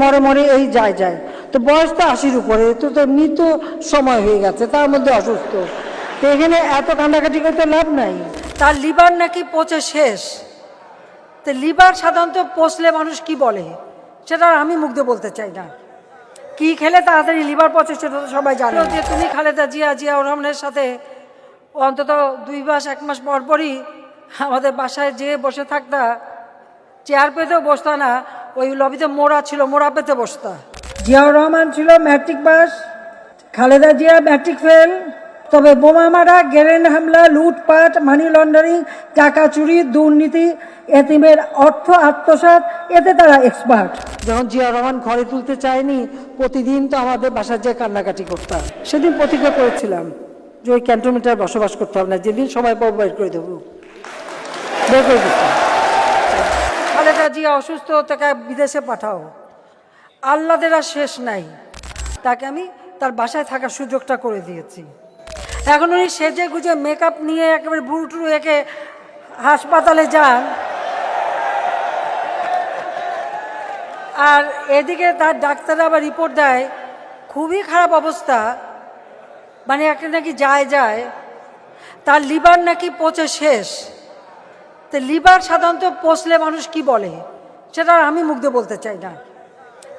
মরে মরে এই যায় যায়, তো বয়স তো 80-র উপরে, তো এমনি তো সময় হয়ে গেছে, তার মধ্যে অসুস্থ, তো এখানে এত কান্দাকাটি করতে লাভ নাই। তার লিভার নাকি পচে শেষ। তো লিভার সাধারণত পচলে মানুষ কি বলে সেটা আমি মুখ দিয়ে বলতে চাই না। কি খেলে তাড়াতাড়ি লিভার পচে সেটা তো সবাই জানে। যে তুমি খালেদা জিয়াউর রহমানের সাথে অন্তত 2 মাস 1 মাস পর পরই আমাদের বাসায় যেয়ে বসে থাকতা, চেয়ার পেতেও বসতা না, ওই লবিতে মোড়া ছিল, মোড়া পেতে বসতা। জিয়াউর রহমান ছিল matric pass, Khaleda Zia matric fail, তবে বোমা মারা, গ্রেনেড হামলা, লুটপাট, মানি লন্ডারিং, টাকা চুরি, দুর্নীতি, এতিমের অর্থ আত্মসাৎ, এতে তারা এক্সপার্ট। যখন জিয়া রহমান ঘরে তুলতে চায়নি, প্রতিদিন তো আমাদের বাসায় যে কান্নাকাটি করতাম। সেদিন প্রতিজ্ঞা করেছিলাম যে ওই ক্যান্টনমেন্টে আর বসবাস করতে হবে না, যেদিন সবাই বের করে দেবো, বের করে দিতাম। খালেদা জিয়া অসুস্থ, তাকে বিদেশে পাঠাও, আল্লাদের আর শেষ নাই, তাকে আমি তার বাসায় থাকার সুযোগটা করে দিয়েছি। এখন উনি সেজে গুজে মেকআপ নিয়ে একেবারে বুড়ুটুরু একে হাসপাতালে যান, আর এদিকে তার ডাক্তাররা আবার রিপোর্ট দেয় খুবই খারাপ অবস্থা, মানে একটা নাকি যায় তার লিভার নাকি পচে শেষ। তো লিভার সাধারণত পচলে মানুষ কি বলে সেটা আমি মুখ দিয়ে বলতে চাই না।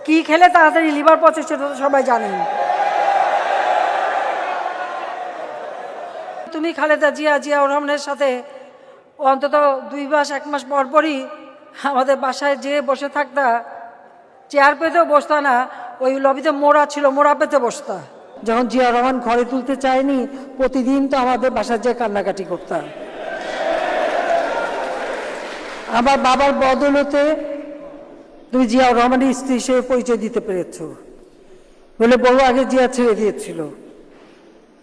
কি খেলে তাড়াতাড়ি লিভার পচে সেটা তো সবাই জানেন। তুমি খালেদা জিয়াউর রহমানের সাথে অন্তত 2 মাস 1 মাস পর পরই আমাদের বাসায় যেয়ে বসে থাকতা, চেয়ার পেতেও বসতা না, ওই লবিতে মোড়া ছিল, মোড়া পেতে বসতা। যখন জিয়া রহমান ঘরে তুলতে চায়নি, প্রতিদিন তো আমাদের বাসায় যে কান্নাকাটি করতাম। আমার বাবার বদৌলতে তুমি জিয়াউর রহমানের স্ত্রী হিসেবে পরিচয় দিতে পেরেছ, বলে বউ আগে জিয়া ছেড়ে দিয়েছিল,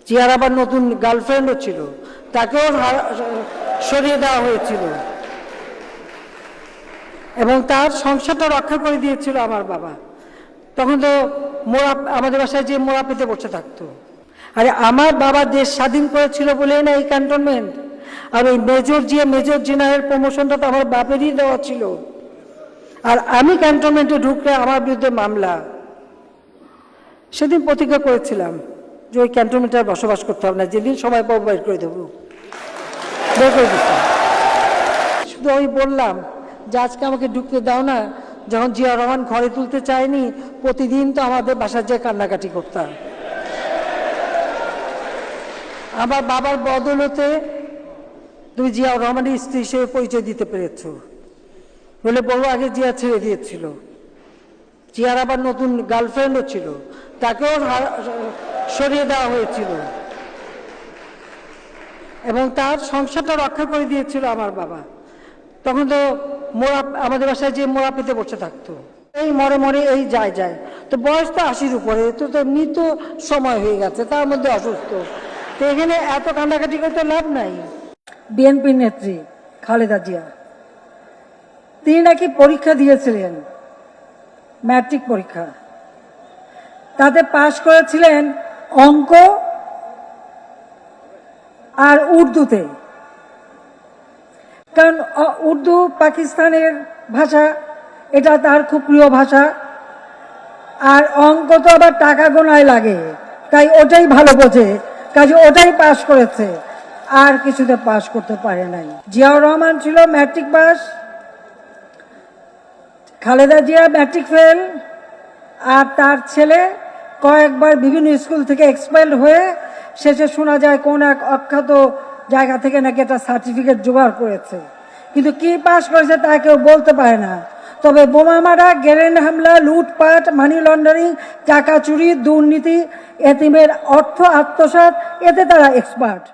জিয়ার আবার নতুন গার্লফ্রেন্ডও ছিল, তাকেও সরিয়ে দেওয়া হয়েছিল, এবং তার সংসারটা রক্ষা করে দিয়েছিল আমার বাবা। তখন তো মোড়া, আমাদের বাসায় যে মোড়া পেতে বসে থাকতো। আরে আমার বাবা দেশ স্বাধীন করেছিল বলেই না এই ক্যান্টনমেন্ট, আর ওই মেজর জেনারেল প্রমোশনটা তো আমার বাপেরই দেওয়া ছিল, আর আমি ক্যান্টনমেন্টে ঢুকলে আমার বিরুদ্ধে মামলা। সেদিন প্রতিজ্ঞা করেছিলাম যে ওই ক্যান্টনমেন্টে আর বসবাস করতে হবে না, যেদিন সবাই বের করে দেবো, বের করে দিতাম। শুধু আমি বললাম যে আজকে আমাকে ঢুকতে দাও না। যখন জিয়া রহমান ঘরে তুলতে চায়নি, প্রতিদিন তো আমাদের বাসায় যে কান্নাকাটি করতাম। আমার বাবার বদৌলতে তুমি জিয়াউর রহমানের স্ত্রী হিসেবে পরিচয় দিতে পেরেছ, বলে বউ আগে জিয়া ছেড়ে দিয়েছিল, জিয়ার আবার নতুন গার্লফ্রেন্ডও ছিল, তাকেও সরিয়ে দেওয়া হয়েছিল, এবং তার সংসারটা রক্ষা করে দিয়েছিল আমার বাবা। তখন তো মোড়া, আমাদের বাসায় যে মোড়া পেতে বসে থাকতো, এই মরে মরে এই যায়, তো বয়স তো 80-র উপরে, তো এমনি তো সময় হয়ে গেছে, তার মধ্যে অসুস্থ, তো এখানে এত কান্দাকাটি করতে লাভ নাই। বিএনপি নেত্রী খালেদা জিয়া, তিনি নাকি পরীক্ষা দিয়েছিলেন, ম্যাট্রিক পরীক্ষা, তাতে পাশ করেছিলেন অঙ্ক আর উর্দুতে। কারণ উর্দু পাকিস্তানের ভাষা, এটা তার খুব প্রিয় ভাষা, আর অঙ্ক তো আবার টাকা গোনায় লাগে, তাই ওটাই ভালো বোঝে, কাজে ওটাই পাশ করেছে, আর কিছুতে পাশ করতে পারে নাই। জিয়াউর রহমান ছিল matric pass, Khaleda Zia matric fail, আর তার ছেলে কয়েকবার বিভিন্ন স্কুল থেকে এক্সপেলড হয়ে শেষে শোনা যায় কোন এক অখ্যাত জায়গা থেকে নাকি একটা সার্টিফিকেট জোগাড় করেছে, কিন্তু কি পাশ করেছে তা কেউ বলতে পারে না। তবে বোমা মারা, গ্রেনেড হামলা, লুটপাট, মানি লন্ডারিং, টাকা চুরি, দুর্নীতি, এতিমের অর্থ আত্মসাৎ, এতে তারা এক্সপার্ট।